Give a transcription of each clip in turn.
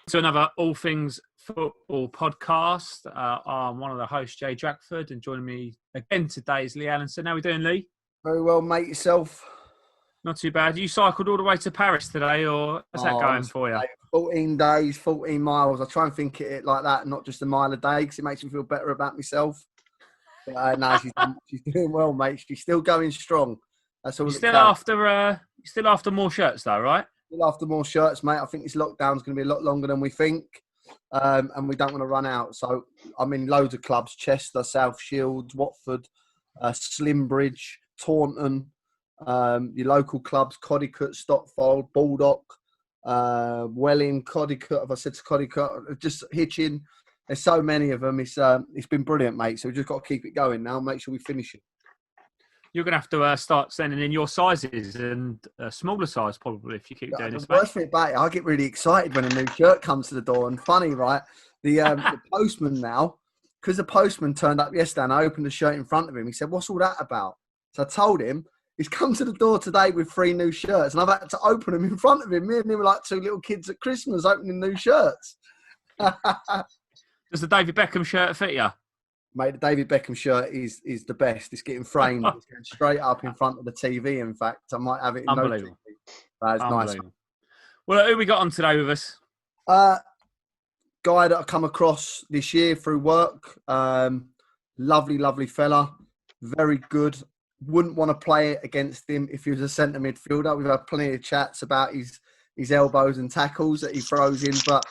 To another All Things Football podcast. I'm one of the hosts, Jay Draxford, and joining me again today is Lee Allenson. How are we doing, Lee? Very well, mate. Yourself? Not too bad. You cycled all the way to Paris today, or how's that going for you? 14 days, 14 miles. I try and think it like that, not just a mile a day, because it makes me feel better about myself. But no, she's doing well, mate. She's still going strong. That's all. You're still after more shirts, though, right? Still after more shirts, mate. I think this lockdown's going to be a lot longer than we think, and we don't want to run out. So I'm in loads of clubs: Chester, South Shields, Watford, Slimbridge, Taunton. Your local clubs: Codicut, Stotfold, Baldock, Welling, Codicut. Have I said to Codicut? Just Hitchin. There's so many of them. It's been brilliant, mate. So we've just got to keep it going now. Make sure we finish it. You're going to have to start sending in your sizes and a smaller size probably if you keep doing this. The worst thing about it, I get really excited when a new shirt comes to the door. And funny, right? The postman now, because the postman turned up yesterday and I opened the shirt in front of him. He said, "What's all that about?" So I told him, he's come to the door today with 3 new shirts. And I've had to open them in front of him. Me and him were like 2 little kids at Christmas opening new shirts. Does the David Beckham shirt fit you? Mate, the David Beckham shirt is the best. It's getting framed. It's going straight up in front of the TV, in fact. I might have it in Unbelievable. No TV. That's nice. Well, who we got on today with us? Guy that I come across this year through work. Lovely fella. Very good. Wouldn't want to play it against him if he was a centre midfielder. We've had plenty of chats about his elbows and tackles that he throws in, but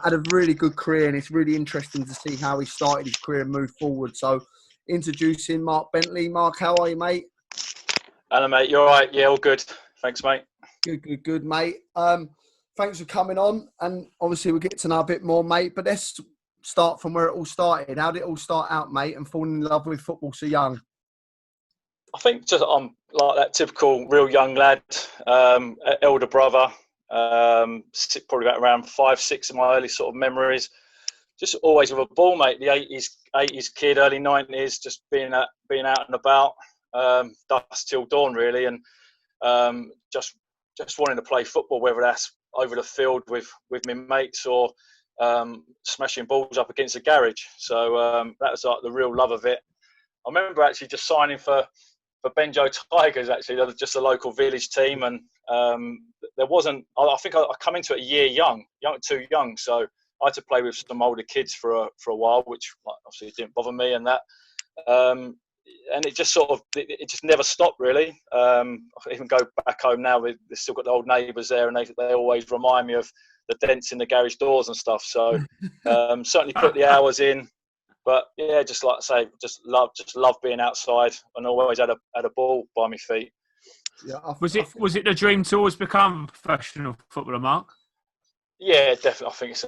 had a really good career, and it's really interesting to see how he started his career and moved forward. So, introducing Mark Bentley. Mark, how are you, mate? Hello, mate. You all right? Yeah, all good. Thanks, mate. Good, mate. Thanks for coming on, and obviously we'll get to know a bit more, mate, but let's start from where it all started. How did it all start out, mate, and falling in love with football so young? I think just I'm like that typical real young lad, elder brother. Probably about around 5, 6 of my early sort of memories. Just always with a ball, mate. The 80s kid, early 90s, just being out and about, dusk till dawn, really, and just wanting to play football, whether that's over the field with my mates or smashing balls up against a garage. So that was like the real love of it. I remember actually just signing for Benjo Tigers, actually. That was just a local village team, and there wasn't. I think I come into it a year too young, so I had to play with some older kids for a while, which obviously didn't bother me, and that. And it just sort of it just never stopped, really. I even go back home now. They've still got the old neighbours there, and they always remind me of the dents in the garage doors and stuff. So certainly put the hours in. But yeah, just like I say, just love being outside, and always had a ball by my feet. Yeah, was it the dream to always become a professional footballer, Mark? Yeah, definitely. I think it's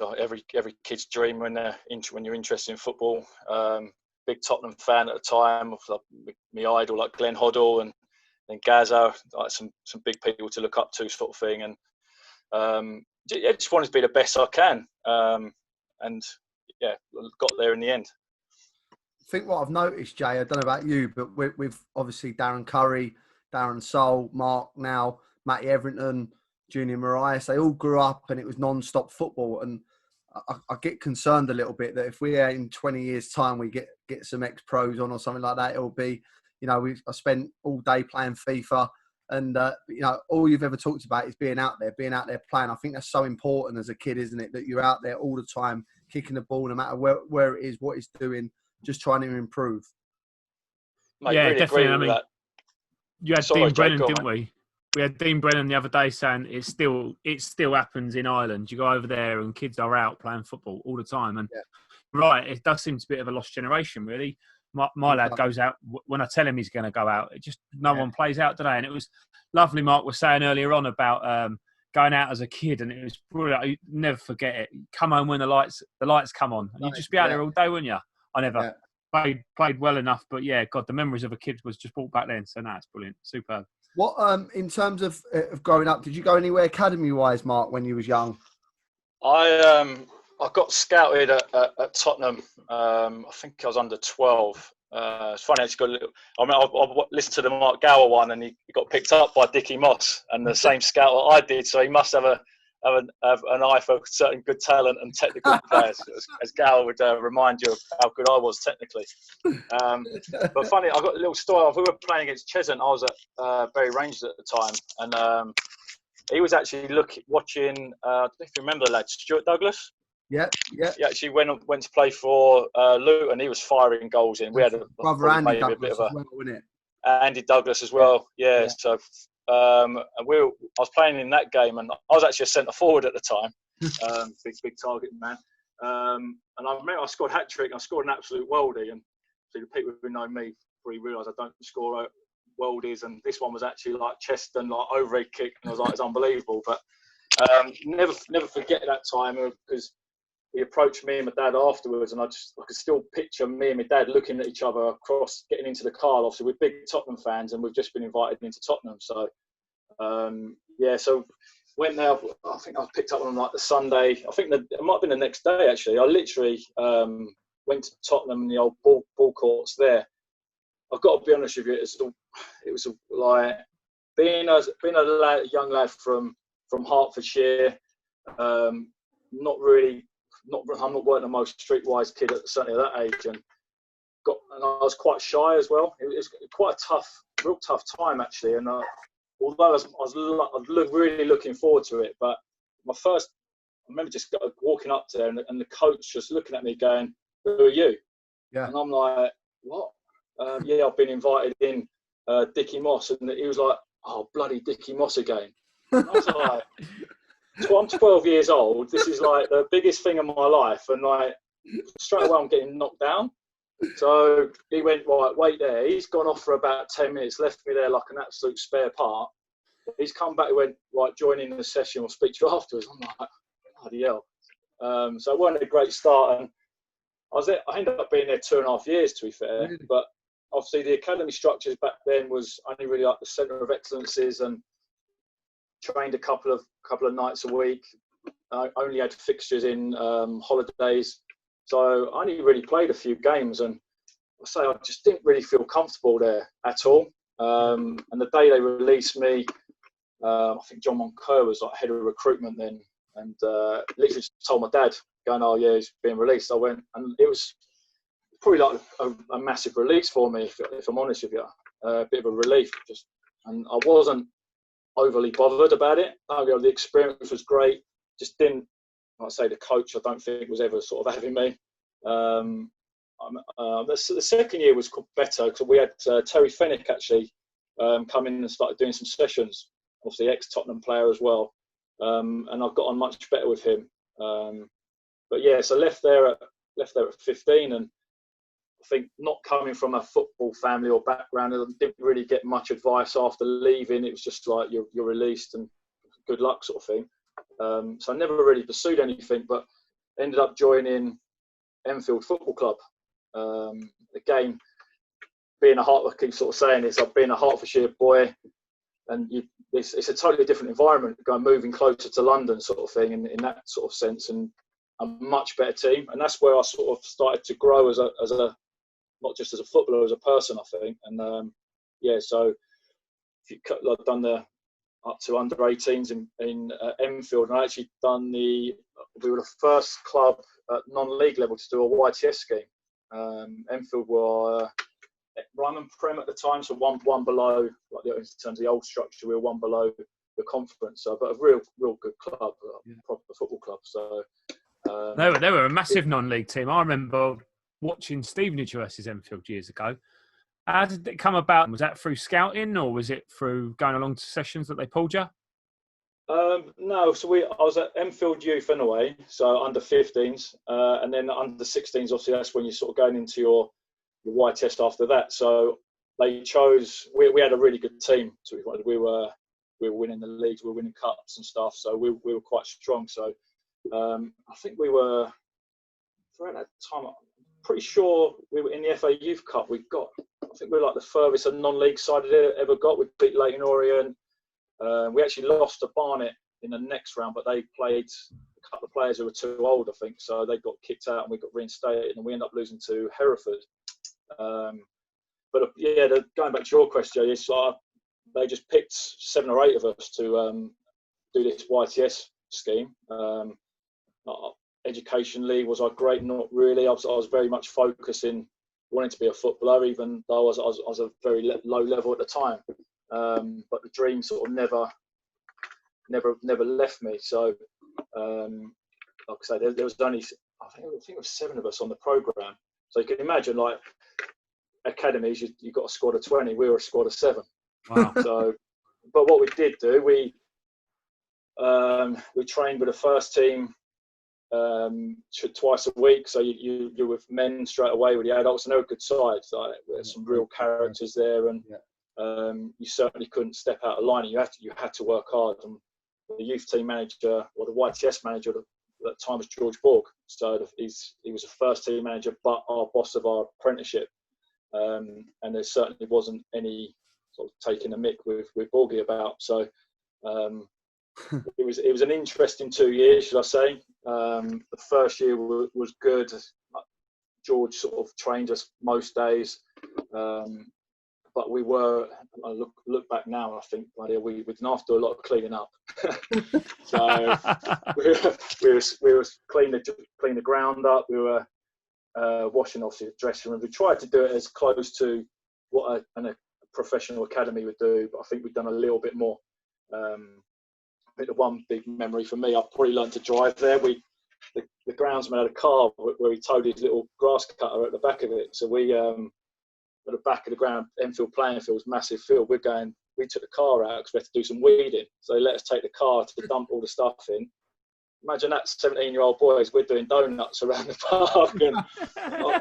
every kid's dream when you're interested in football. Big Tottenham fan at the time, of my idol like Glenn Hoddle and then Gazza, like some big people to look up to, sort of thing. And just wanted to be the best I can, and yeah, got there in the end. I think what I've noticed, Jay, I don't know about you, but with obviously Darren Curry, Darren Soul, Mark now, Matty Everington, Junior Marias, they all grew up and it was non-stop football. And I get concerned a little bit that if we in 20 years' time we get some ex-pros on or something like that, it'll be, I spent all day playing FIFA, and all you've ever talked about is being out there playing. I think that's so important as a kid, isn't it? That you're out there all the time, kicking the ball, no matter where it is, what it's doing, just trying to improve. Mate, yeah, really definitely. Agree with that. You had Dean Brennan, didn't we? We had Dean Brennan the other day saying it still happens in Ireland. You go over there and kids are out playing football all the time. And right, it does seem to be a bit of a lost generation, really. My lad goes out when I tell him he's going to go out. It just no one plays out today. And it was lovely. Mark was saying earlier on about going out as a kid, and it was brilliant. You never forget it. Come home when the lights come on, and you'd just be out there all day, wouldn't you? I never played well enough, but yeah, God, the memories of a kid was just brought back then. So no, it's brilliant, superb. What in terms of growing up, did you go anywhere academy wise, Mark, when you was young? I got scouted at Tottenham. I think I was under 12. It's funny. I listened to the Mark Gower one, and he got picked up by Dickie Moss, and the same scout that I did. So he must have a have an eye for certain good talent and technical players, as Gal would remind you of how good I was technically. But funny, I've got a little story. We were playing against Cheshunt. I was at Bury Rangers at the time, and he was actually watching. I don't know if you remember the lad, Stuart Douglas. Yeah. He actually went to play for Luton. He was firing goals in. We had brother Andy Douglas as well, wasn't it? Andy Douglas as well. Yeah. So I was playing in that game, and I was actually a centre forward at the time. Big target man. And I remember I scored a hat trick. I scored an absolute worldie, and so the people who know me probably realise I don't score worldies, and this one was actually like chest and like overhead kick, and I was like, it's unbelievable. But never forget that time, because he approached me and my dad afterwards, and I could still picture me and my dad looking at each other across, getting into the car. Obviously, we're big Tottenham fans, and we've just been invited into Tottenham. So, so went there. I think I picked up on like the Sunday. I think it might have been the next day, actually. I literally went to Tottenham and the old ball courts there. I've got to be honest with you, it was like being a young lad from Hertfordshire, I'm not the most streetwise kid certainly at that age, and I was quite shy as well. It was quite a real tough time actually, and although I was really looking forward to it, but I remember just walking up there and the coach just looking at me going, "Who are you?" Yeah. And I'm like, "What?" I've been invited in, Dickie Moss, and he was like, "Oh, bloody Dickie Moss again." And I was like, I'm 12 years old. This is like the biggest thing in my life, and like straight away I'm getting knocked down. So he went, "Right, wait there." He's gone off for about 10 minutes, left me there like an absolute spare part. He's come back and went, "Right, join in the session. We'll speak to you afterwards." I'm like, bloody hell. So it wasn't a great start, and I ended up being there 2.5 years, to be fair. Really? But obviously the academy structures back then was only really like the centre of excellences, and trained a couple of nights a week. I only had fixtures in holidays, so I only really played a few games, and I just didn't really feel comfortable there at all. And the day they released me, I think John Moncur was like head of recruitment then, and literally just told my dad, going, "Oh yeah, he's being released." I went, and it was probably like a massive release for me, if I'm honest with you. A bit of a relief, and I wasn't overly bothered about it. The experience was great. Just didn't, like I say, the coach I don't think was ever sort of having me. The second year was better because we had Terry Fennick actually come in and started doing some sessions. Obviously, ex-Tottenham player as well, and I've got on much better with him. But yeah, so left there at 15, and I think not coming from a football family or background, I didn't really get much advice after leaving. It was just like you're released and good luck sort of thing. So I never really pursued anything, but ended up joining Enfield Football Club. Again, I keep sort of saying this, I've been a Hertfordshire boy, and it's a totally different environment, moving closer to London sort of thing in that sort of sense, and a much better team. And that's where I sort of started to grow as a not just as a footballer, as a person, I think. And so I've done the up to under 18s in Enfield, and I actually we were the first club at non-league level to do a YTS scheme. Enfield were Ryman Prem at the time, so one below, like in terms of the old structure, we were one below the conference. So, but a real good club, proper football club. So they were a massive non-league team. I remember watching Stevenage versus Enfield years ago. How did it come about? Was that through scouting, or was it through going along to sessions that they pulled you? No, so I was at Enfield Youth anyway, so under 15s, and then under 16s. Obviously, that's when you're sort of going into your Y test after that. So they chose. We had a really good team. To be honest, we were winning the leagues, we were winning cups and stuff. So we were quite strong. So I think we were throughout that time. I'm pretty sure we were in the FA Youth Cup. I think we were like the furthest a non-league side had ever got. We beat Leyton Orient. We actually lost to Barnet in the next round, but they played a couple of players who were too old, I think. So they got kicked out and we got reinstated, and we ended up losing to Hereford. But going back to your question, it's like they just picked 7 or 8 of us to do this YTS scheme. Educationally, was I great? Not really. I was very much focused in wanting to be a footballer, even though I was a very low level at the time. But the dream sort of never left me. So, like I say, there was only I think it was 7 of us on the program. So you can imagine, like academies, you got a squad of 20. We were a squad of 7. Wow. So, but what we did do, we trained with the first team twice a week. So you're with men straight away with the adults, and they were good sides. Like, there's some real characters there, and you certainly couldn't step out of line. You had to work hard. And the youth team manager, or the YTS manager at that time, was George Borg. So he was a first team manager, but our boss of our apprenticeship. And there certainly wasn't any sort of taking a mick with Borgie about. So it was an interesting 2 years, should I say. The first year was good. George sort of trained us most days, but we were. I look back now and I think, bloody hell, we didn't have to do a lot of cleaning up. So we were clean the ground up. We were washing off the dressing room. We tried to do it as close to what a professional academy would do, but I think we've done a little bit more. I think the one big memory for me, I probably learned to drive there. The groundsman had a car where he towed his little grass cutter at the back of it. So we, at the back of the ground, Enfield playing field was massive field. We took the car out because we had to do some weeding. So they let us take the car to dump all the stuff in. Imagine that, 17-year-old boys, we're doing donuts around the park. And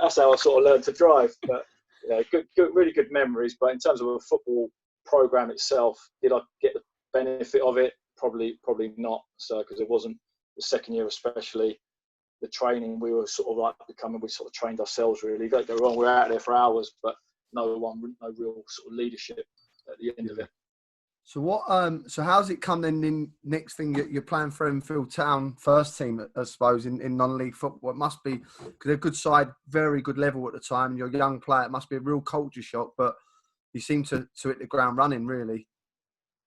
that's how I sort of learned to drive. But yeah, good, really good memories. But in terms of a football program itself, did I get the benefit of it? Probably not. So, because it wasn't the second year, especially the training, we were sort of like we sort of trained ourselves really. Don't get me wrong, we were out there for hours, but no real sort of leadership at the end of it. So what? So how's it come then? In next thing you're playing for Enfield Town first team, I suppose, in non-league football. It must be because they're a good side, very good level at the time. You're a young player. It must be a real culture shock. But you seem to hit the ground running, really.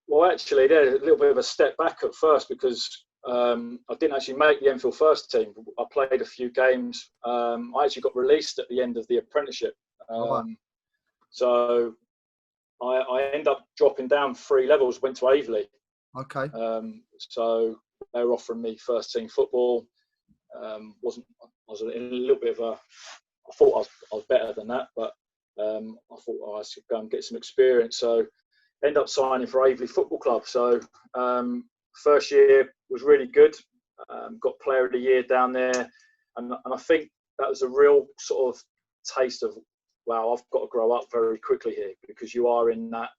Well, actually, there's a little bit of a step back at first because I didn't actually make the Enfield first team. I played a few games. I actually got released at the end of the apprenticeship. So I ended up dropping down 3 levels, went to Aveley. Okay. So they were offering me first team football. I was in a little bit of I thought I was better than that, but I thought I should go and get some experience. So ended up signing for Aveley Football Club. So first year was really good. Got Player of the Year down there, and I think that was a real sort of taste of, wow, I've got to grow up very quickly here, because you are in that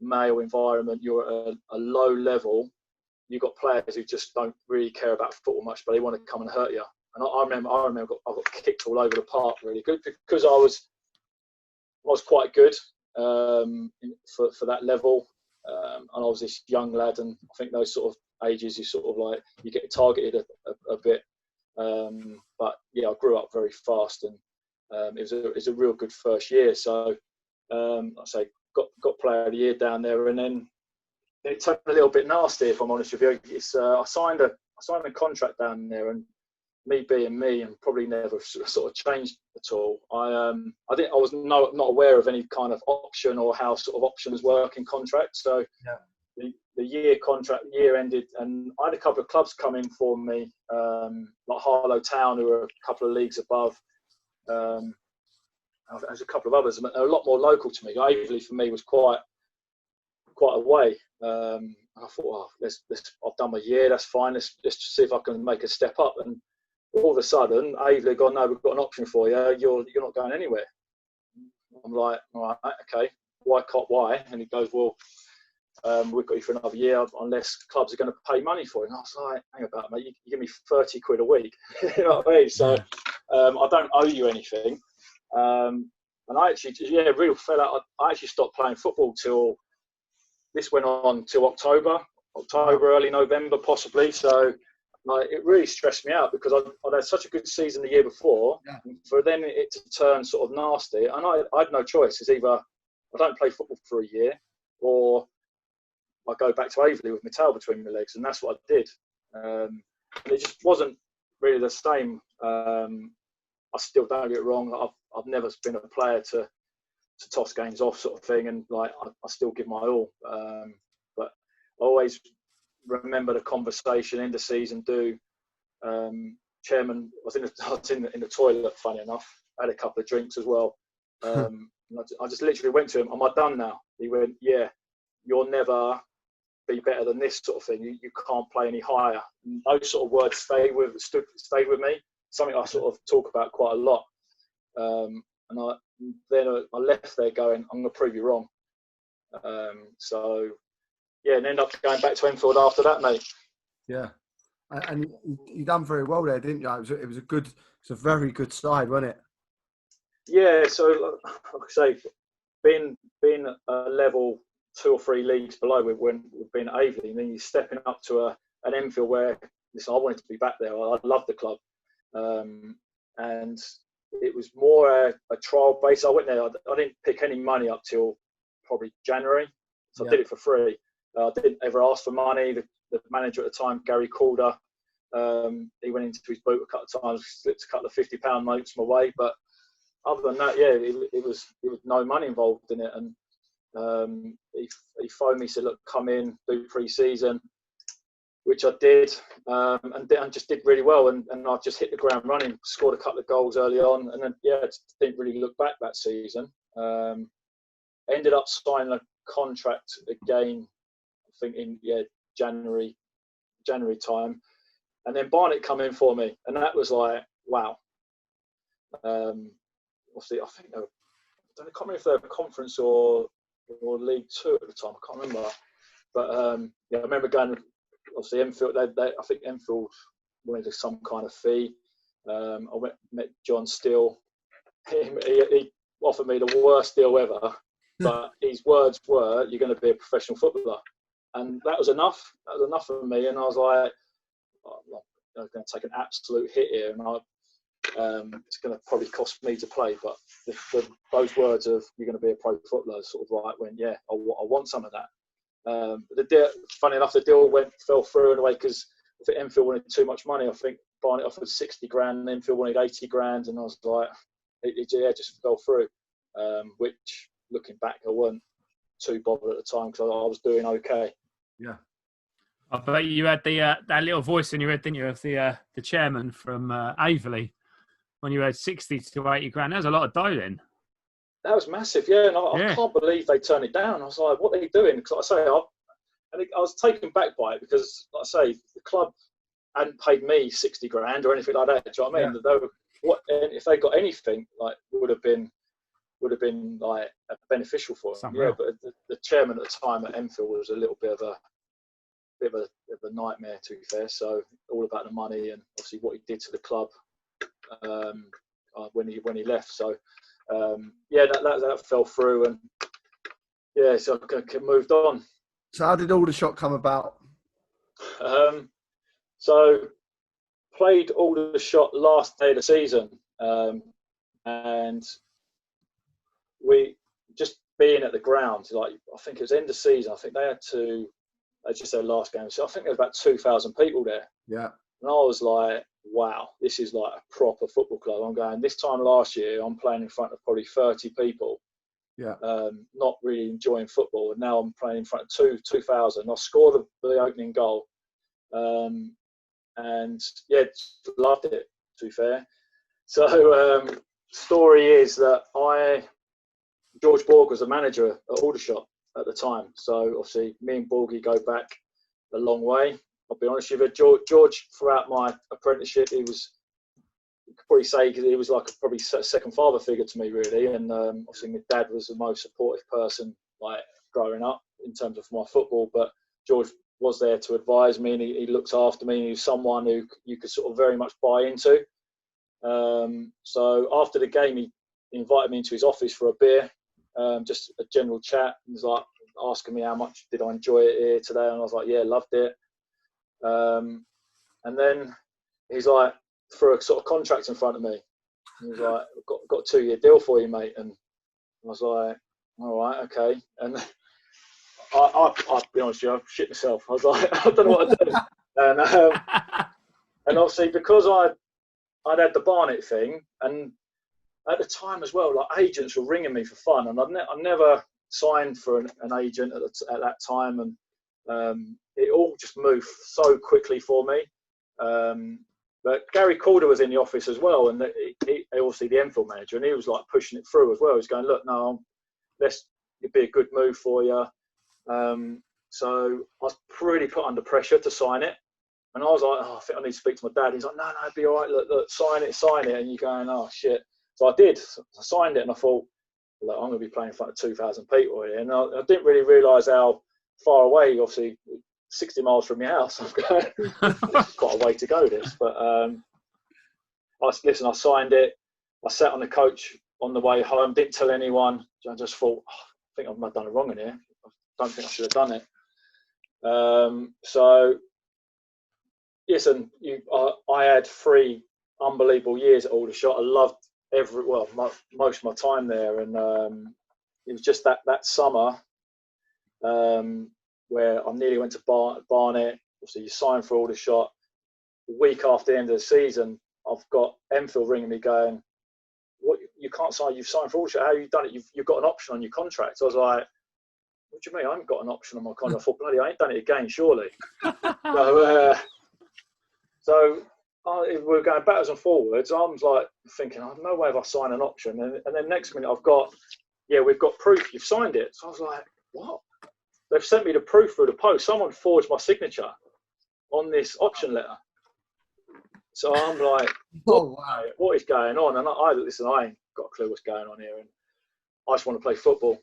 male environment. You're at a low level. You've got players who just don't really care about football much, but they want to come and hurt you. And I remember I got kicked all over the park really good, because I was quite good for that level, and I was this young lad, and I think those sort of ages you sort of like you get targeted a bit. But yeah, I grew up very fast, and it was a real good first year. So I say got Player of the Year down there, and then it turned a little bit nasty, if I'm honest with you. I signed a contract down there, and me being me, and probably never sort of changed at all. I was not aware of any kind of option or how sort of options work in contracts. So the year ended, and I had a couple of clubs come in for me, like Harlow Town, who were a couple of leagues above. There's a couple of others, and they're a lot more local to me. Aveley for me was quite away. And I thought, I've done my year, that's fine. Let's see if I can make a step up. And all of a sudden, Aveley gone, no, we've got an option for you. You're not going anywhere. I'm like, all right, okay. Why? And he goes, well, we've got you for another year unless clubs are going to pay money for it. And I was like, hang about, mate, you give me 30 quid a week. You know what I mean? So I don't owe you anything. And I actually, really fell out. I actually stopped playing football this went on till October, early November possibly. So it really stressed me out, because I'd had such a good season the year before, for then it to turn sort of nasty. And I had no choice. It's either I don't play football for a year, or I go back to Aveley with my tail between my legs. And that's what I did. And it just wasn't really the same. I still don't get it wrong. I've never been a player to toss games off, sort of thing, and like I still give my all. But I always remember the conversation in the season. Chairman I was in the toilet. Funny enough, I had a couple of drinks as well. I just literally went to him. Am I done now? He went, yeah. You'll never be better than this, sort of thing. You can't play any higher. And those sort of words stayed with me. Something I sort of talk about quite a lot. And I left there going, I'm going to prove you wrong. So yeah, and ended up going back to Enfield after that, mate. Yeah, and you done very well there, didn't you? It was a very good side, wasn't it? Yeah. So like I say, being a level 2 or 3 leagues below we've been at Aveley, and then you're stepping up to an Enfield where listen, I wanted to be back there. I loved the club, and it was more a trial base. I went there. I didn't pick any money up till probably January, so I did it for free. I didn't ever ask for money. The manager at the time, Gary Calder, he went into his boot a couple of times, slipped a couple of £50 notes my way. But other than that, yeah, it was no money involved in it. And he phoned me, said, "Look, come in, do pre-season," which I did, and just did really well. And I just hit the ground running, scored a couple of goals early on, and then didn't really look back that season. Ended up signing a contract again, I think in January time, and then Barnet come in for me, and that was like, wow. Obviously, I think I can't remember if they were conference or League 2 at the time. I can't remember, but I remember going. Obviously, Enfield. I think Enfield wanted some kind of fee. I met John Steele. He offered me the worst deal ever, but his words were, "You're going to be a professional footballer," and that was enough. That was enough for me, and I was like, I'm going to take an absolute hit here, and it's going to probably cost me to play. But those words of "you're going to be a pro footballer" sort of like went, I want some of that. Funny enough, the deal fell through in a way because I think Enfield wanted too much money. I think Barnet offered 60 grand, and Enfield wanted 80 grand, and I was like, it just fell through. Which, looking back, I weren't too bothered at the time because I was doing okay. Yeah. I bet you had that little voice in your head, didn't you, of the chairman from Aveley when you had 60 to 80 grand. That was a lot of dough then. That was massive, yeah. And I can't believe they turned it down. I was like, what are they doing? Because like I say, I was taken back by it because, like I say, the club hadn't paid me 60 grand or anything like that. Do you know what I mean? Yeah. If they got anything, like would have been like beneficial for them. Yeah, but the chairman at the time at Enfield was a little bit of a nightmare, to be fair. So all about the money and obviously what he did to the club when he left. So that fell through, and so I moved on. So how did Aldershot come about? So played Aldershot last day of the season, and we just being at the ground. Like I think it was end of season. I think they just their last game. So I think there was about 2,000 people there. Yeah. And I was like, wow, this is like a proper football club. I'm going, this time last year, I'm playing in front of probably 30 people. Yeah. Not really enjoying football. And now I'm playing in front of 2,000. I scored the opening goal. And loved it, to be fair. So, story is that George Borg was the manager at Aldershot at the time. So obviously me and Borgie go back a long way. I'll be honest with you, George throughout my apprenticeship, you could probably say he was like probably a second father figure to me, really. And obviously my dad was the most supportive person like growing up in terms of my football, but George was there to advise me, and he looked after me, and he was someone who you could sort of very much buy into. So after the game, he invited me into his office for a beer, just a general chat. He was like asking me how much did I enjoy it here today, and I was like, yeah, loved it. And then he's like, threw a sort of contract in front of me. He was like, got a 2-year deal for you, mate. And I was like, all right, okay. And I'll be honest with you, I shit myself. I was like, I don't know what to do. And and obviously because I'd had the Barnet thing, and at the time as well, like agents were ringing me for fun, and I've never signed for an agent at that time, and it all just moved so quickly for me. But Gary Calder was in the office as well, and he obviously the Enfield manager, and he was like pushing it through as well. He was going, look, no, it'd be a good move for you. So I was pretty put under pressure to sign it. And I was like, oh, I think I need to speak to my dad. He's like, no, it'd be all right. Look, sign it. And you're going, oh, shit. So I did. I signed it, and I thought, look, I'm going to be playing in front of 2,000 people here. And I didn't really realise how far away, obviously, 60 miles from your house. I'm going, quite a way to go, this. But I signed it. I sat on the coach on the way home, didn't tell anyone. I just thought, oh, I think I've done it wrong in here. I don't think I should have done it. So, listen, I had 3 unbelievable years at Aldershot. I loved most of my time there, and it was just that summer where I nearly went to Barnet. Obviously, you signed for Aldershot. The week after the end of the season, I've got Enfield ringing me going, "What? You can't sign. You've signed for Aldershot. How have you done it? You've got an option on your contract." So I was like, "What do you mean? I haven't got an option on my contract." I thought, bloody, I ain't done it again, surely. So we're going backwards and forwards. I was like thinking, "Oh, no way have I signed an option." And then next minute, we've got proof you've signed it. So I was like, what? They've sent me the proof through the post. Someone forged my signature on this option letter. So I'm like, what is going on? And I ain't got a clue what's going on here. And I just want to play football.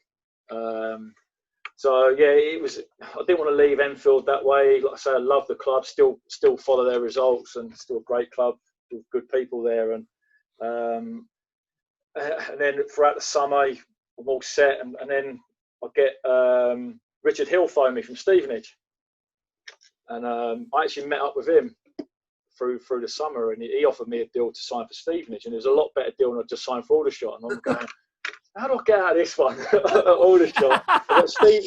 So yeah, I didn't want to leave Enfield that way. Like I say, I love the club, still follow their results, and still a great club with good people there. And then throughout the summer, I'm all set, and then I get Richard Hill phone me from Stevenage, and I actually met up with him through the summer, and he offered me a deal to sign for Stevenage, and it was a lot better deal than I just signed for Aldershot. And I'm going, how do I get out of this one at Aldershot?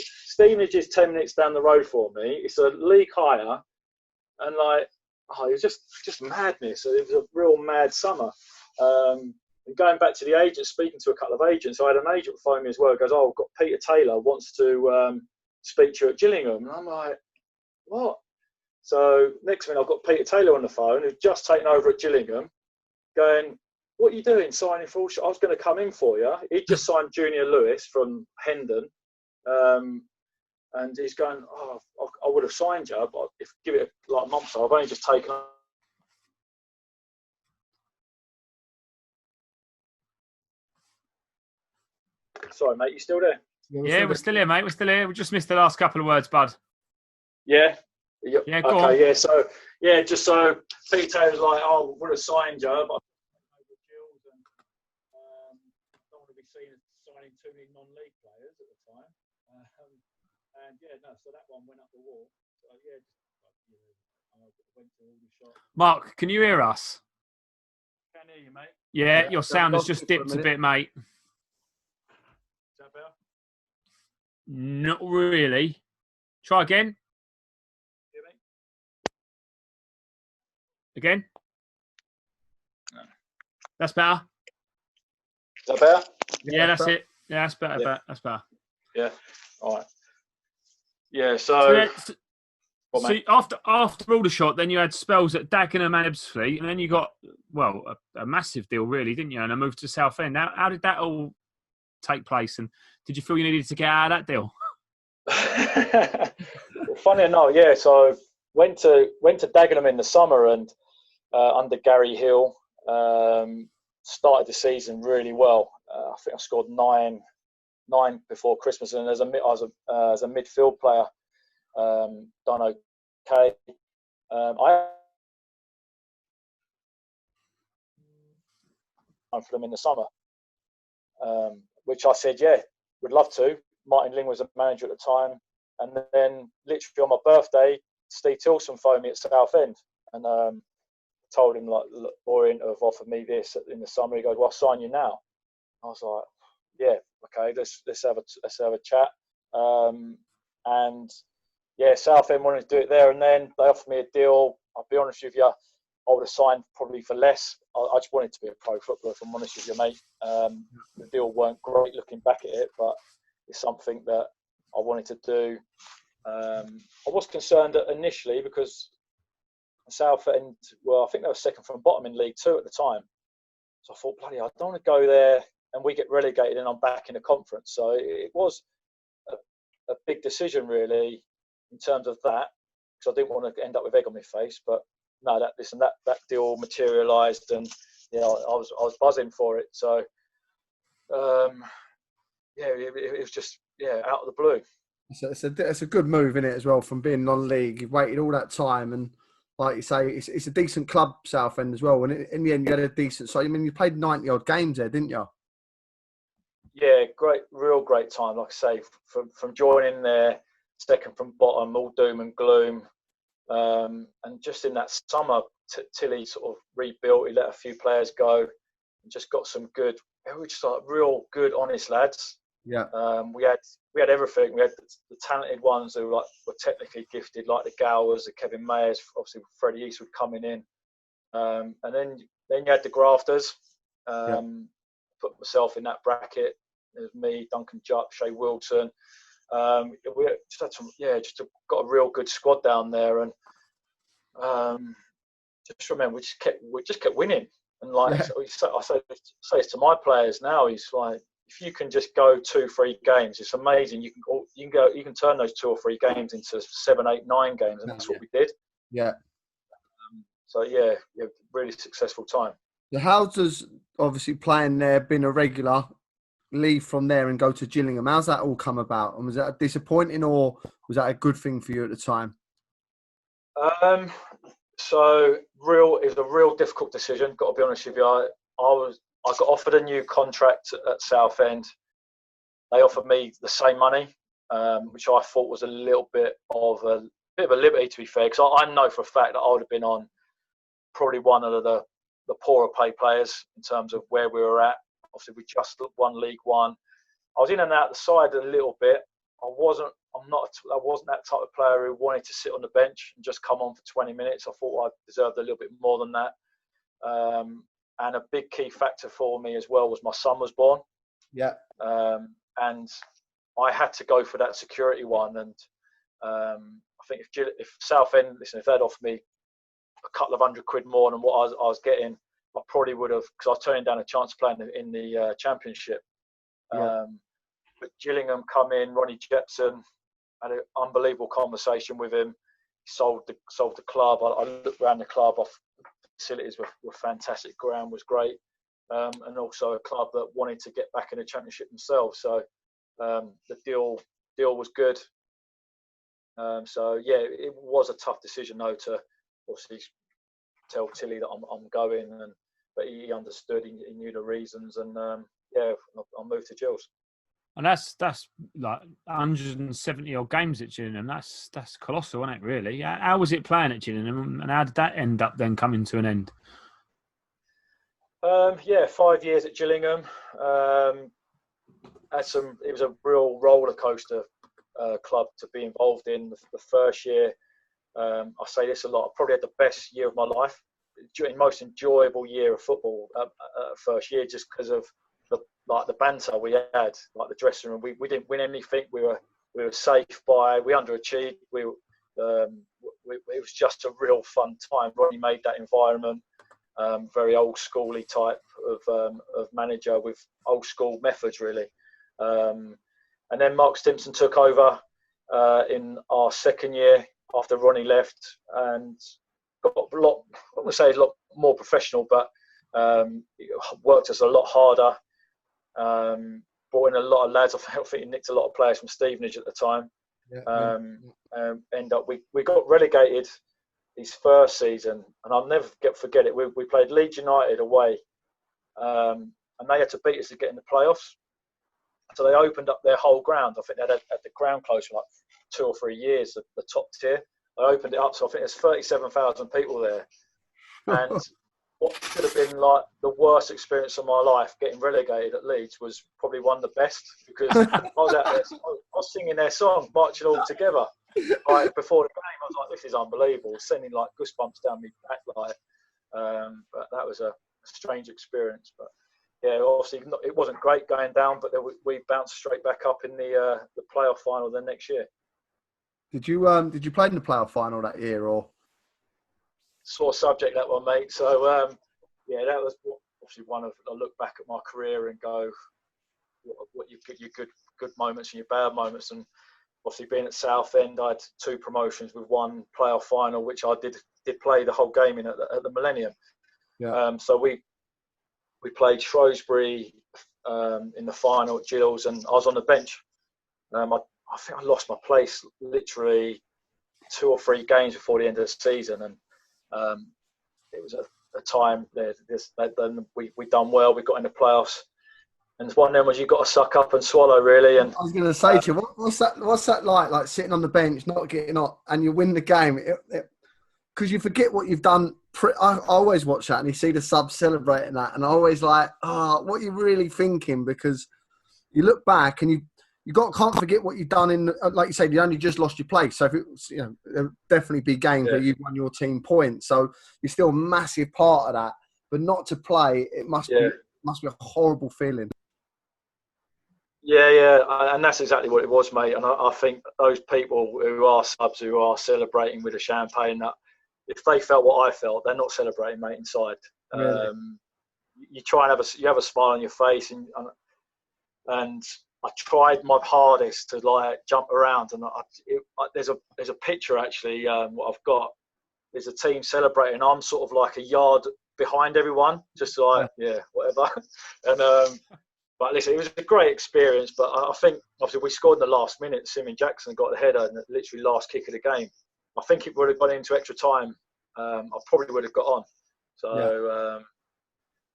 Stevenage is 10 minutes down the road for me. It's a league higher, and it was just madness. It was a real mad summer. And going back to the agent, speaking to a couple of agents, I had an agent phone me as well. He goes, "Oh, I've got Peter Taylor wants to speak to you at Gillingham," and I'm like, "What?" So next minute, I've got Peter Taylor on the phone, who's just taken over at Gillingham, going, "What are you doing signing for Aldershot? I was going to come in for you." He just signed Junior Lewis from Hendon. And he's going, "Oh, I would have signed you, but give it a month. So I've only just taken." Sorry, mate, you still there? Yeah, we're still here, mate. We're still here. We just missed the last couple of words, bud. Yeah. Yeah, go on. Yeah, so just so Peter was like, "Oh, would have signed you, but I don't want to be seen as signing too many non-league players at the time." So that one went up the wall. So I went to Aldershot. Mark, can you hear us? Can hear you, mate. Yeah, your sound has just dipped a bit, mate. Is that better? Not really. Try again. Hear me? Again? No. That's better. Is that better? Yeah, that's it. Yeah, that's better. Yeah. That's better. Yeah. All right. Yeah. So after Aldershot, then you had spells at Dagenham and Ebbsfleet, and then you got a massive deal, really, didn't you? And a move to Southend. How did that all take place? And did you feel you needed to get out of that deal? Funny enough, yeah. So went to Dagenham in the summer, and under Gary Hill, started the season really well. I think I scored nine before Christmas, and as a midfield player, done okay. I for them in the summer, which I said, yeah, would love to. Martin Ling was a manager at the time, and then literally on my birthday, Steve Tilson phoned me at Southend, and told him, like, look, Boring have offered me this in the summer. He goes, "Well, I'll sign you now." I was like, "Yeah, okay, let's have a chat." And Southend wanted to do it there and then. They offered me a deal. I'll be honest with you, I would have signed probably for less. I just wanted to be a pro footballer, if I'm honest with you, mate. The deal weren't great looking back at it, but it's something that I wanted to do. I was concerned initially because Southend, well, I think they were second from bottom in League Two at the time. So I thought, bloody, I don't want to go there and we get relegated and I'm back in the conference. So it was a big decision, really, in terms of that, because I didn't want to end up with egg on my face. But no, that deal materialised, and I was buzzing for it. So it was just out of the blue. So it's a good move, isn't it, as well, from being non-league. You've waited all that time, and like you say, it's a decent club, Southend, as well. And in the end, you had a decent. So I mean, you played 90-odd games there, didn't you? Yeah, real great time. Like I say, from joining there, second from bottom, all doom and gloom, and just in that summer, Tilly sort of rebuilt. He let a few players go, and just got some good. We were just like real good, honest lads. Yeah. We had everything. We had the talented ones who were technically gifted, like the Gowers, the Kevin Mayers, obviously Freddie Eastwood coming in, and then you had the grafters. Put myself in that bracket. It was me, Duncan Jupp, Shay Wilton. We just had some, got a real good squad down there, and just remember we just kept winning. And I say it to my players now. He's like, if you can just go 2-3 games, it's amazing. You can turn those 2 or 3 games into 7, 8, 9 games, and that's what we did. Yeah. Really successful time. So how does obviously playing there, being a regular, leave from there and go to Gillingham? How's that all come about? And was that disappointing, or was that a good thing for you at the time? It was a real difficult decision. Got to be honest with you. I got offered a new contract at Southend. They offered me the same money, which I thought was a little bit of a liberty, to be fair, because I know for a fact that I would have been on probably one of the poorer paid players in terms of where we were at. Obviously, we just won League One. I was in and out the side a little bit. I wasn't that type of player who wanted to sit on the bench and just come on for 20 minutes. I thought I deserved a little bit more than that. And a big key factor for me as well was my son was born. Yeah. And I had to go for that security one. And I think if Southend, if they'd offered me a couple of £100 more than what I was getting, I probably would have, because I was turning down a chance of playing in the Championship. Yeah. But Gillingham come in, Ronnie Jepson, had an unbelievable conversation with him. He sold the club. I looked around the club. Facilities were fantastic. Ground was great, and also a club that wanted to get back in the Championship themselves. So the deal was good. It was a tough decision though to obviously tell Tilly that I'm going, but he understood. He knew the reasons, and I moved to Gills. And that's like 170 odd games at Gillingham. That's colossal, isn't it? Really. How was it playing at Gillingham, and how did that end up then coming to an end? 5 years at Gillingham. It was a real roller coaster club to be involved in. The first year, I say this a lot, I probably had the best year of my life, most enjoyable year of football. First year, just because of the banter we had, like the dressing room. We didn't win anything. We were safe we underachieved. It was just a real fun time. Ronnie made that environment very old schooly type of manager with old school methods, really. And then Mark Stimson took over in our second year after Ronnie left, and got a lot more professional, but worked us a lot harder. Brought in a lot of lads. I think he nicked a lot of players from Stevenage at the time. We got relegated his first season, and I'll never forget it. We played Leeds United away, and they had to beat us to get in the playoffs. So they opened up their whole ground. I think they had the ground closed for like 2 or 3 years, the top tier. They opened it up, so I think there's 37,000 people there. And what should have been like the worst experience of my life, getting relegated at Leeds, was probably one of the best, because I was out there, I was singing their song, marching all together. before the game, I was like, this is unbelievable. Sending like goosebumps down my back, but that was a strange experience. But yeah, obviously it wasn't great going down, but we bounced straight back up in the playoff final the next year. Did you play in the playoff final that year, or? Sore subject, that one, mate. So yeah, that was obviously one of. I look back at my career and go, what your good moments and your bad moments, and obviously being at Southend, I had 2 promotions with 1 playoff final, which I did play the whole game in at the Millennium. Yeah. So we played Shrewsbury in the final at Gills, and I was on the bench. I think I lost my place literally 2 or 3 games before the end of the season, and it was a time then we done well. We got in the playoffs, and one of them was you got to suck up and swallow, really. And I was going to say to you, what's that like sitting on the bench, not getting on, and you win the game? Because you forget what you've done. I always watch that, and you see the subs celebrating that, and I always like, what are you really thinking? Because you look back and you can't forget what you've done in, like you said, you only just lost your place. So if it was, there'll definitely be games where you've won your team points. So you're still a massive part of that, but not to play, it must be a horrible feeling. Yeah, and that's exactly what it was, mate. And I think those people who are subs, who are celebrating with a champagne, that if they felt what I felt, they're not celebrating, mate, inside. Really? You try and have a smile on your face, and I tried my hardest to like jump around, and there's a picture actually. What I've got is a team celebrating. I'm sort of like a yard behind everyone, just like whatever. And but listen, it was a great experience. But I think obviously we scored in the last minute. Simon Jackson got the header, and literally last kick of the game. I think it would have gone into extra time. I probably would have got on. So.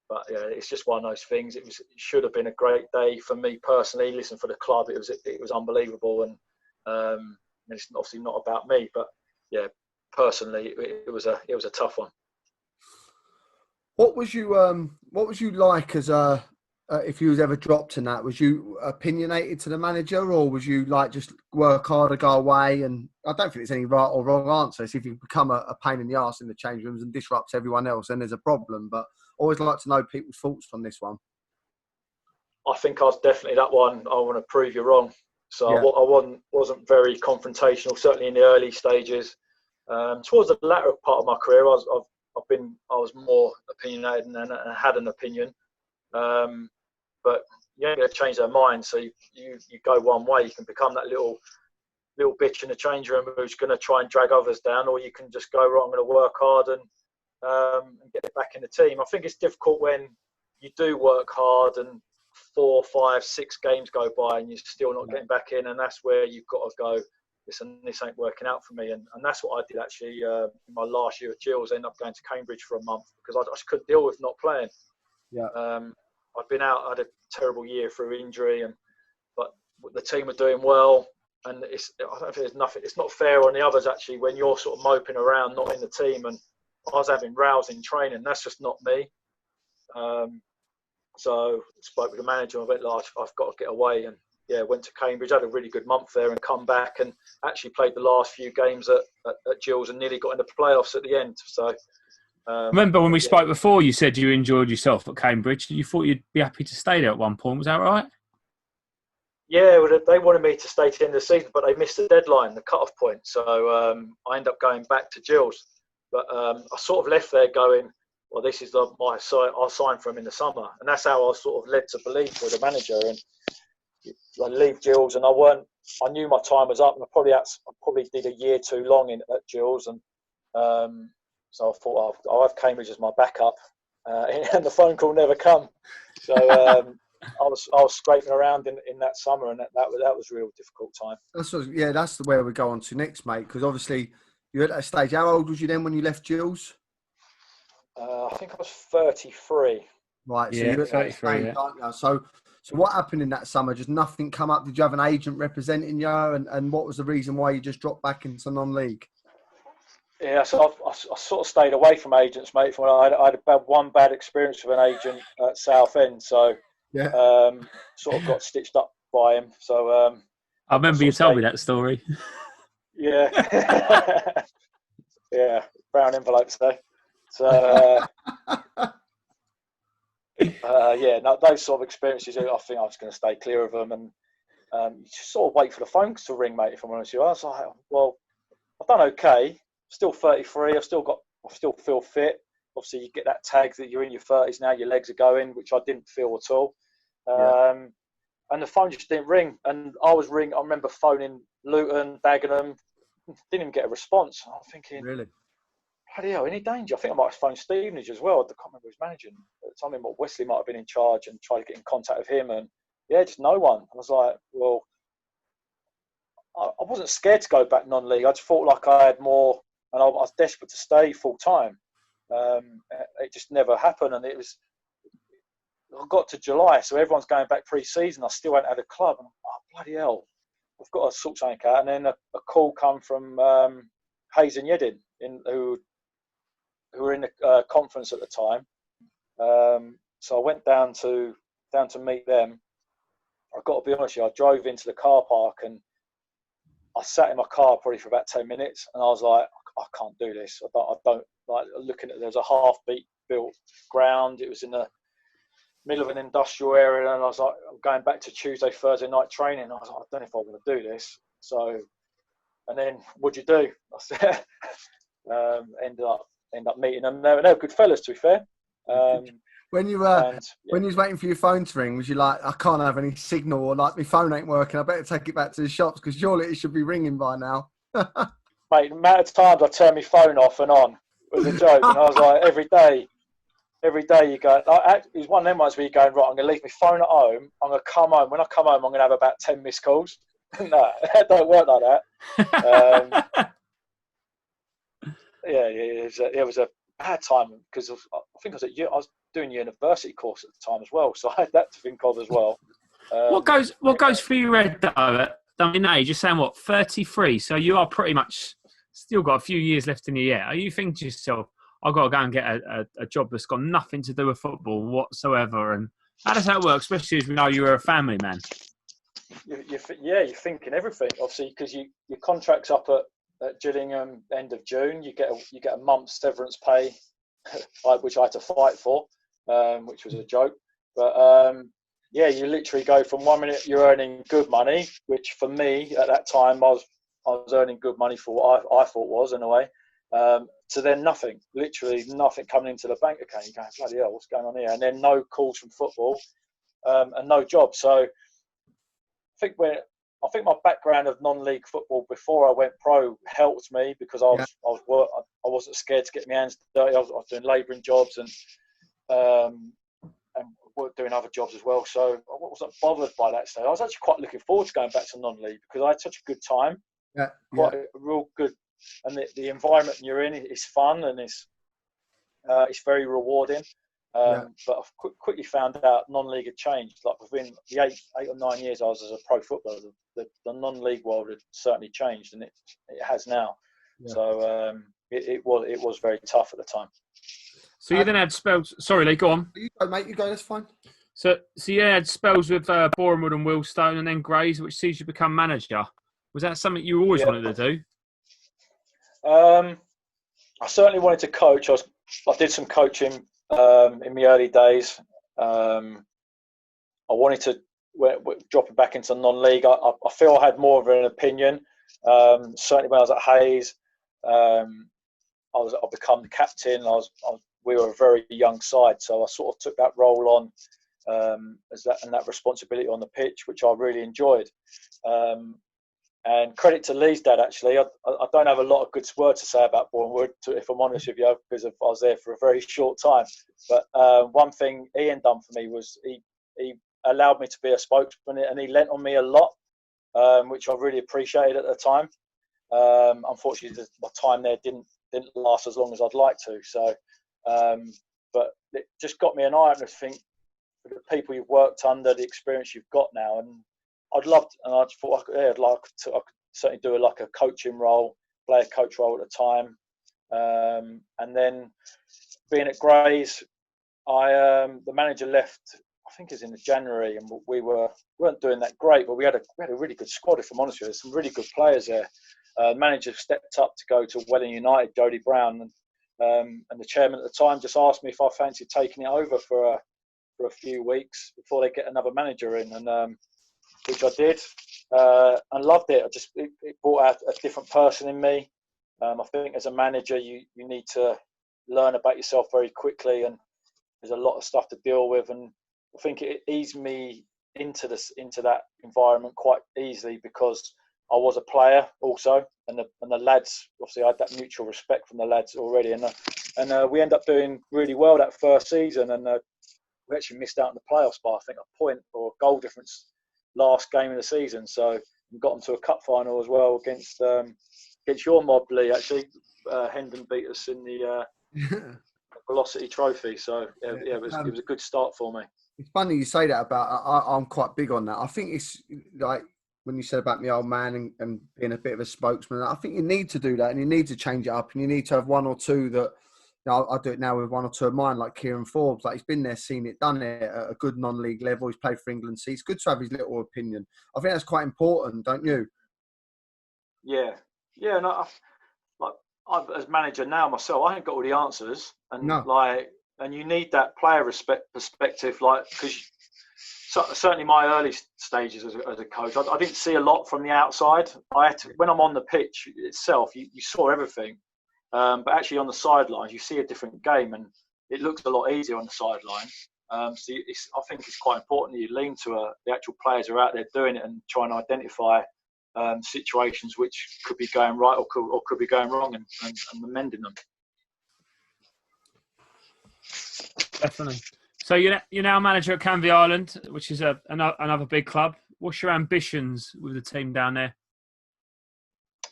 But yeah, it's just one of those things. It should have been a great day for me personally. Listen, for the club, it was unbelievable, and it's obviously not about me. But yeah, personally, it was a tough one. What was you like as if you was ever dropped in that? Was you opinionated to the manager, or was you like just work harder, go away? And I don't think there's any right or wrong answer. So if you become a pain in the arse in the change rooms and disrupts everyone else, then there's a problem. But always like to know people's thoughts on this one. I think I was definitely that one. I want to prove you wrong. So I wasn't very confrontational, certainly in the early stages. Towards the latter part of my career, I was more opinionated and had an opinion. But you ain't going to change their mind. So you go one way. You can become that little bitch in the change room who's going to try and drag others down, or you can just go, right, I'm going to work hard and get it back in the team. I think it's difficult when you do work hard and 4, 5, 6 games go by and you're still not getting back in, and that's where you've got to go, listen, this ain't working out for me. And that's what I did actually in my last year at Gills. I ended up going to Cambridge for a month because I just couldn't deal with not playing. I'd been out, I had a terrible year through injury, but the team were doing well, and I don't know if there's nothing, it's not fair on the others actually when you're sort of moping around not in the team, and I was having rows in training. That's just not me. So I spoke with the manager. I went, I've got to get away. And went to Cambridge, had a really good month there, and come back and actually played the last few games at Gills and nearly got into playoffs at the end. So remember when we spoke before, you said you enjoyed yourself at Cambridge. You thought you'd be happy to stay there at one point. Was that right? Yeah, well, they wanted me to stay to the end of the season, but they missed the deadline, the cut-off point. So I ended up going back to Gills. But I sort of left there going, well, this is my site. I'll sign for him in the summer. And that's how I was sort of led to believe with the manager. And I leave Gills, and I knew my time was up, and I probably did a year too long at Gills. And so I thought, I'll have Cambridge as my backup. And the phone call never come. So I was scraping around in that summer, and that was a real difficult time. That's the way we go on to next, mate, because obviously you're at that stage. How old was you then when you left Gills? I think I was 33. Right, so yeah, you're at 33, that stage, aren't you? So what happened in that summer? Just nothing come up? Did you have an agent representing you? And what was the reason why you just dropped back into non-league? Yeah, so I sort of stayed away from agents, mate. I had one bad experience with an agent at Southend, so sort of got stitched up by him. So I remember you told me that story. Yeah. Yeah, brown envelopes though. So, yeah, no, those sort of experiences, I think I was going to stay clear of them. And you just sort of wait for the phone to ring, mate, if I'm honest with you. I was like, well, I've done okay. Still 33. I still feel fit. Obviously, you get that tag that you're in your 30s now, your legs are going, which I didn't feel at all. And the phone just didn't ring. And I remember phoning Luton, Dagenham, didn't even get a response. I'm thinking, really? Bloody hell, any danger? I think I might have phoned Stevenage as well. I can't remember who was managing at the time. Wesley might have been in charge and tried to get in contact with him. And yeah, just no one. I was like, well, I wasn't scared to go back non-league. I just felt like I had more, and I was desperate to stay full time. It just never happened, and I got to July, so everyone's going back pre-season. I still hadn't had a club, and bloody hell, I've got to sort something out. And then a call come from Hayes and Yedin, who were in the conference at the time. So I went down to meet them. I've got to be honest with you, I drove into the car park and I sat in my car probably for about 10 minutes, and I was like, I can't do this. I don't like looking at. There's a half-beat built ground. It was in the middle of an industrial area, and I was like, I'm going back to Tuesday, Thursday night training. I was like, I don't know if I'm going to do this. So, and then what'd you do? I said, ended up meeting them. They were good fellas, to be fair. When you when you was waiting for your phone to ring, was you like, I can't have any signal, or like my phone ain't working, I better take it back to the shops because surely it should be ringing by now? Mate, the amount of times I turned my phone off and on was a joke. And I was like, every day you go, it was one of them ones where you're going, right, I'm going to leave my phone at home, I'm going to come home. When I come home, I'm going to have about 10 missed calls. No, it don't work like that. It was a bad time because I think I was doing university course at the time as well, so I had that to think of as well. What goes through your head though? I mean, age, you're saying what, 33? So you are pretty much still got a few years left in the year. Are you thinking to yourself, I've got to go and get a job that's got nothing to do with football whatsoever? And how does that work, especially as we know you're a family man? You're thinking everything, obviously, because your contract's up at Gillingham end of June. You get a month's severance pay, which I had to fight for, which was a joke. But you literally go from 1 minute you're earning good money, which for me at that time I was earning good money for what I thought was in a way, to then nothing, literally nothing coming into the bank account. You're going, bloody hell, what's going on here? And then no calls from football, and no job. So I think my background of non-league football before I went pro helped me because I wasn't scared to get my hands dirty. I was doing labouring jobs and doing other jobs as well. So I wasn't bothered by that stage. I was actually quite looking forward to going back to non-league because I had such a good time. Quite a real good, and the environment you're in is fun and it's very rewarding. But I've quickly found out non-league had changed. Like within the 8 or 9 years I was as a pro footballer, the non-league world had certainly changed, and it has now. Yeah. So it was very tough at the time. So you then had spells. Sorry, Lee, go on. You go, mate. You go. That's fine. So you had spells with Bournemouth and Willstone, and then Grays, which sees you become manager. Was that something you always wanted to do? I certainly wanted to coach. I did some coaching in my early days. I wanted to drop it back into non-league. I feel I had more of an opinion. Certainly when I was at Hayes, I become the captain. We were a very young side, so I sort of took that role on that responsibility on the pitch, which I really enjoyed. And credit to Lee's dad, actually. I don't have a lot of good words to say about Bournemouth, if I'm honest with you, because I was there for a very short time. But one thing Ian done for me was he allowed me to be a spokesman, and he lent on me a lot, which I really appreciated at the time. Unfortunately, my time there didn't last as long as I'd like to. So, but it just got me an eye opener to think for the people you've worked under, the experience you've got now, and I thought I could certainly do a coaching role, play a coach role at the time, and then being at Grays, the manager left. I think it was in January, and we weren't doing that great, but we had a really good squad. If I'm honest with you, there's some really good players there. Manager stepped up to go to Welling United, Jody Brown, and the chairman at the time just asked me if I fancied taking it over for a few weeks before they get another manager in, and which I did, and loved it. It brought out a different person in me. I think as a manager, you need to learn about yourself very quickly, and there's a lot of stuff to deal with, and I think it eased me into that environment quite easily because I was a player also, and the lads, obviously I had that mutual respect from the lads already, and we ended up doing really well that first season, and we actually missed out on the playoffs by I think a point or a goal difference last game of the season, so we got them to a cup final as well against your mob, Lee. Actually, Hendon beat us in the Velocity Trophy, so it was a good start for me. It's funny you say that about. I'm quite big on that. I think it's like when you said about the old man and being a bit of a spokesman. I think you need to do that, and you need to change it up, and you need to have one or two that. You know, I do it now with one or two of mine, like Kieran Forbes. Like he's been there, seen it, done it at a good non-league level. He's played for England, so it's good to have his little opinion. I think that's quite important, don't you? Yeah. No, I've as manager now myself, I ain't got all the answers, and and you need that player perspective, like because certainly my early stages as a coach, I didn't see a lot from the outside. I had to, when I'm on the pitch itself, you saw everything. But actually on the sidelines, you see a different game, and it looks a lot easier on the sideline. So I think it's quite important that you lean to the actual players who are out there doing it and trying to identify situations which could be going right or could be going wrong, and amending them. Definitely. So you're now manager at Canvey Island, which is another big club. What's your ambitions with the team down there?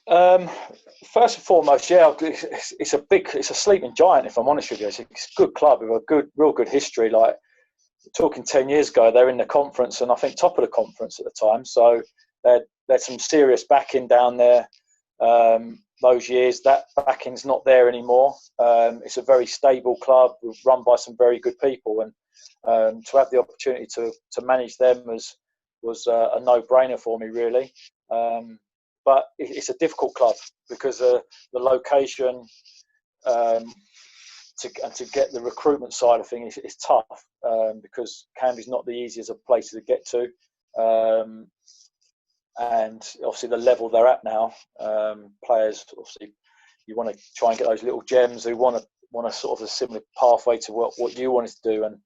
First and foremost, it's a sleeping giant. If I'm honest with you, it's a good club with a real good history. Like talking 10 years ago, they're in the conference, and I think top of the conference at the time. So there's some serious backing down there. Those years, that backing's not there anymore. It's a very stable club run by some very good people, and to have the opportunity to manage them was a no-brainer for me, really. But it's a difficult club because the location to get the recruitment side of things is tough because Canvey's not the easiest of places to get to, and obviously the level they're at now, players obviously you want to try and get those little gems who want to sort of a similar pathway to what you wanted to do, and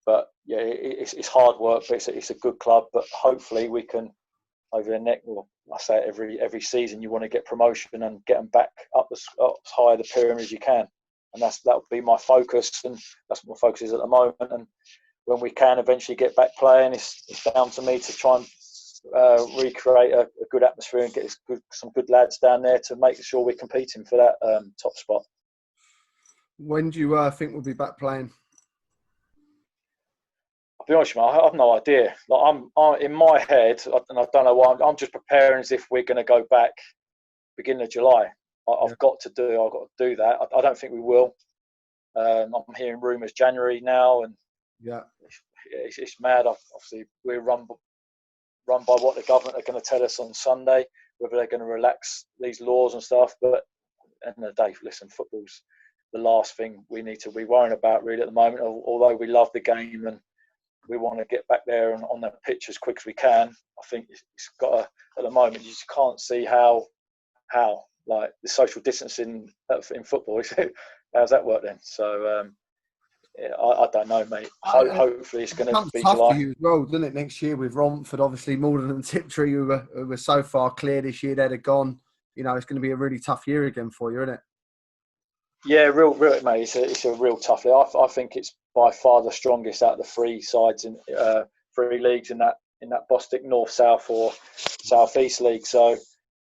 but yeah, it's hard work, but it's a good club. But hopefully we can. Over the next, well, I say it every season, you want to get promotion and get them back up as high the pyramid as you can, and that would be my focus, and that's what my focus is at the moment. And when we can eventually get back playing, it's down to me to try and recreate a good atmosphere and get some good lads down there to make sure we're competing for that top spot. When do you think we'll be back playing? I'll be honest with you, I have no idea. Like I'm in my head, and I don't know why. I'm just preparing as if we're going to go back beginning of July. I've got to do that. I don't think we will. I'm hearing rumours January now, and it's mad. Obviously, we're run by what the government are going to tell us on Sunday, whether they're going to relax these laws and stuff. But at the end of the day, listen, football's the last thing we need to be worrying about really at the moment. Although we love the game and we want to get back there and on the pitch as quick as we can, I think it's got to, at the moment, you just can't see how like the social distancing in football. How's that work then? So I don't know, mate. Hopefully it's going to be tough July. for you as well, doesn't it? Next year with Romford, obviously Morden and Tiptree, who were so far clear this year, they'd have gone. You know, it's going to be a really tough year again for you, isn't it? Yeah, real, mate. It's a real tough league. I think it's by far the strongest out of the three sides in three leagues in that Bostik North South or South East League. So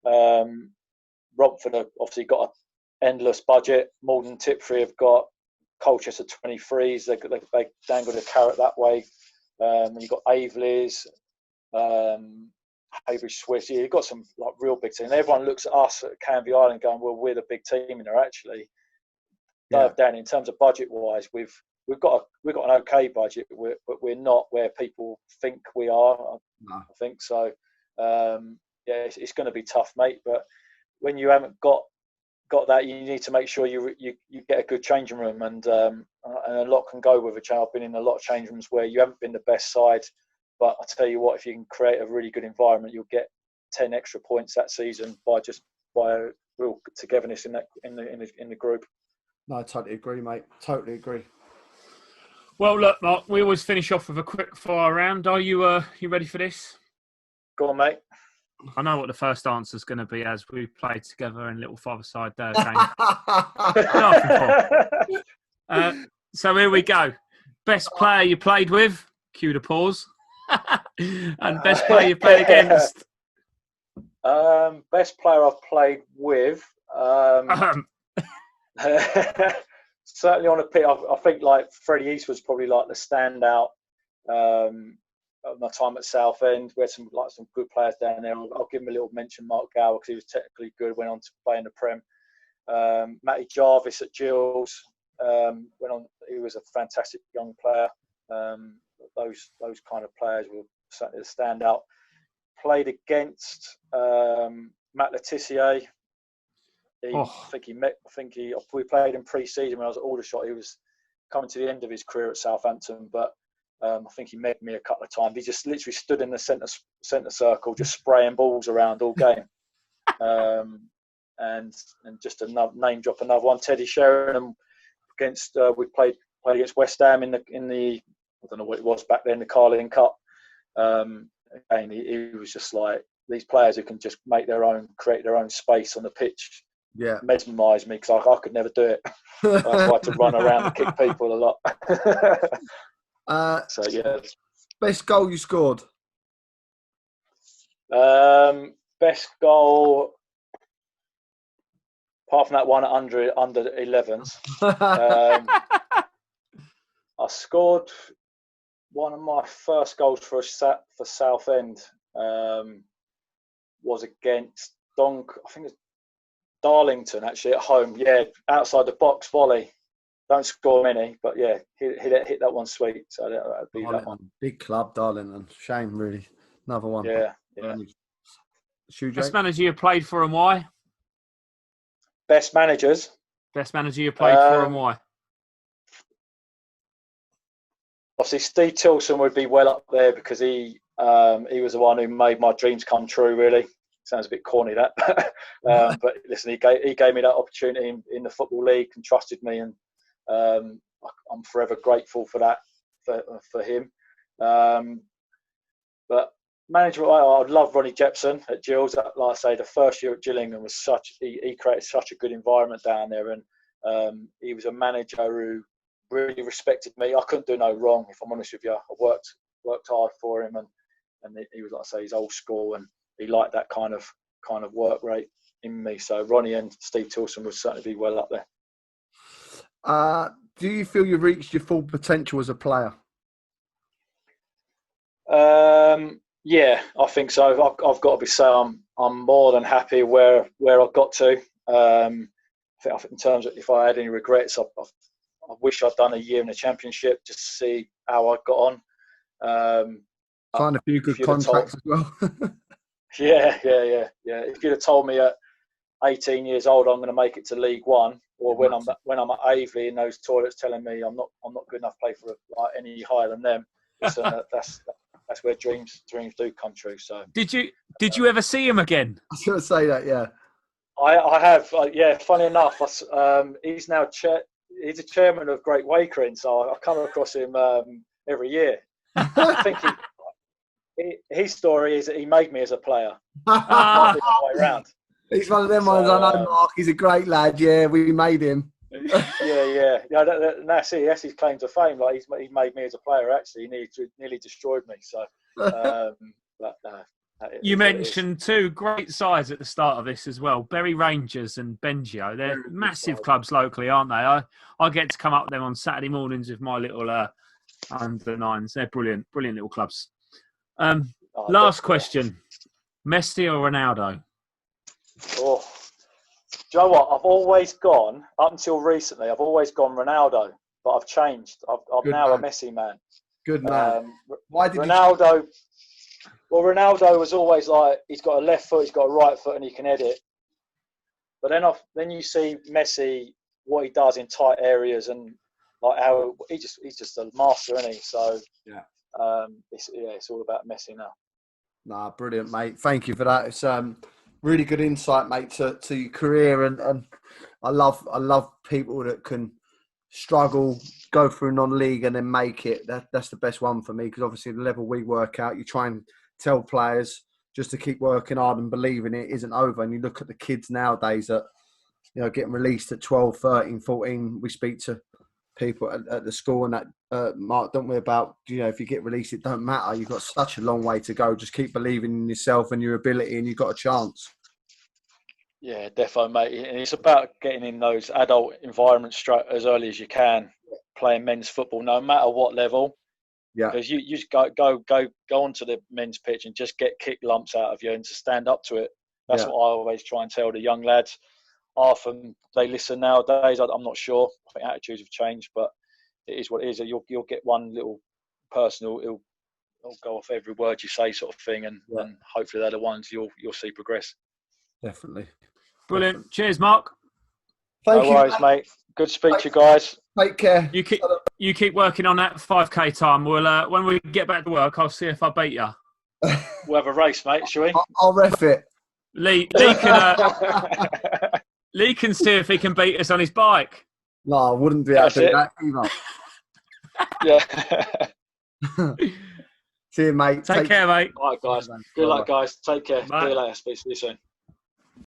Romford have obviously got an endless budget. Morden and Tiptree have got Colchester 23s. They dangled a carrot that way. And you've got Aveley's, Haybridge Swiss. You've got some like real big teams. Everyone looks at us at Canvey Island going, well, we're the big team, and they're actually. Down in terms of budget wise, we've got an okay budget, but we're not where people think we are. I think so. it's going to be tough, mate. But when you haven't got that, you need to make sure you get a good changing room, and a lot can go with a change. I've been in a lot of change rooms where you haven't been the best side, but I tell you what, if you can create a really good environment, you'll get 10 extra points that season by real togetherness in the group. No, I totally agree, mate. Totally agree. Well, look, Mark, we always finish off with a quick fire round. Are you ready for this? Go on, mate. I know what the first answer is going to be, as we played together in little five-a-side game. So here we go. Best player you played with? Cue the pause. And best player you played against? Best player I've played with. Certainly on a pitch, I think like Freddie East was probably like the standout. Of my time at Southend, we had some good players down there. I'll give him a little mention, Mark Gower, because he was technically good. Went on to play in the Prem. Matty Jarvis at Gills went on. He was a fantastic young player. Those kind of players were certainly the standout. Played against Matt Letitia. We played in pre-season when I was at Aldershot. He was coming to the end of his career at Southampton, but I think he met me a couple of times. He just literally stood in the centre circle, just spraying balls around all game. And just another name drop, another one. Teddy Sheringham against we played against West Ham in the I don't know what it was back then, the Carling Cup. Again, he was just like these players who can just create their own space on the pitch. Yeah, mesmerised me because I could never do it. I tried to run around and kick people a lot. So yeah. Best goal you scored? Best goal, apart from that one at under 11s. I scored one of my first goals for Southend. Was against I think it's Darlington, actually, at home. Yeah, outside the box volley. Don't score many, but yeah, hit that one sweet. So that'd be that one. Big club, Darlington. Shame, really. Another one. Yeah. Best manager you played for and why? Best managers? Best manager you played for and why? Obviously, Steve Tilson would be well up there because he was the one who made my dreams come true, really. Sounds a bit corny, that. But listen, he gave me that opportunity in the Football League and trusted me, and I'm forever grateful for that, for him. But management, I love Ronnie Jepson at Gills. Like I say, the first year at Gillingham was he created such a good environment down there, and he was a manager who really respected me. I couldn't do no wrong, if I'm honest with you. I worked hard for him, and he was, like I say, he's old school, and he liked that kind of work rate in me. So Ronnie and Steve Tilson would certainly be well up there. Do you feel you've reached your full potential as a player? Yeah, I think so. I've got to say I'm more than happy where I've got to. I think in terms of if I had any regrets, I wish I'd done a year in the Championship just to see how I got on. Find a few good contracts as well. Yeah. If you'd have told me at 18 years old I'm going to make it to League One, or when I'm at Avely in those toilets telling me I'm not good enough to play for any higher than them, listen, that's where dreams do come true. So did you ever see him again? I was going to say that, yeah. I have. Yeah, funny enough, he's now he's a chairman of Great Wakering, so I come across him every year. I think his story is that he made me as a player. Not the other way around. He's one of them ones I know, Mark. He's a great lad. Yeah, we made him. Yeah. That's it. That's his claim to fame. Like he made me as a player. Actually, he nearly destroyed me. So, you mentioned two great sides at the start of this as well. Bury Rangers and Bengio. They're massive clubs locally, aren't they? I get to come up with them on Saturday mornings with my little under nines. They're brilliant little clubs. Last question: Messi or Ronaldo? Oh, do you know what? I've always gone up until recently. I've always gone Ronaldo, but I've changed. I'm now a Messi man. Good man. Why did Ronaldo? Well, Ronaldo was always like, he's got a left foot, he's got a right foot, and he can head it. But then you see Messi, what he does in tight areas, and like how he's just a master, isn't he? So it's all about Messi now. Nah, brilliant, mate. Thank you for that. It's really good insight, mate, to your career, and I love people that can struggle, go through non-league, and then make it. That's the best one for me, because obviously the level we work out, you try and tell players just to keep working hard and believing it isn't over. And you look at the kids nowadays that, you know, getting released at 12, 13, 14. We speak to people at the school and that, Mark, don't we, about, you know, if you get released, it don't matter. You've got such a long way to go. Just keep believing in yourself and your ability, and you've got a chance. Yeah, definitely, mate. And it's about getting in those adult environments as early as you can, playing men's football, no matter what level. Yeah. Because you just go onto the men's pitch and just get kick lumps out of you, and to stand up to it. That's what I always try and tell the young lads. Often they listen nowadays. I'm not sure. I think attitudes have changed, but it is what it is. You'll get one little person who'll go off every word you say, sort of thing, and hopefully they're the ones you'll see progress. Definitely. Brilliant. Cheers, Mark. Thank you. No worries, mate. Good to speak to you guys. Take care. You keep working on that 5K time. We'll when we get back to work, I'll see if I beat you. We'll have a race, mate, shall we? I'll ref it. Lee can see if he can beat us on his bike. No, I wouldn't be able to do that either. Yeah. See you, mate. Take care, mate. All right, guys. Good luck, guys. Take care. Bye. See you later. Speak to you soon.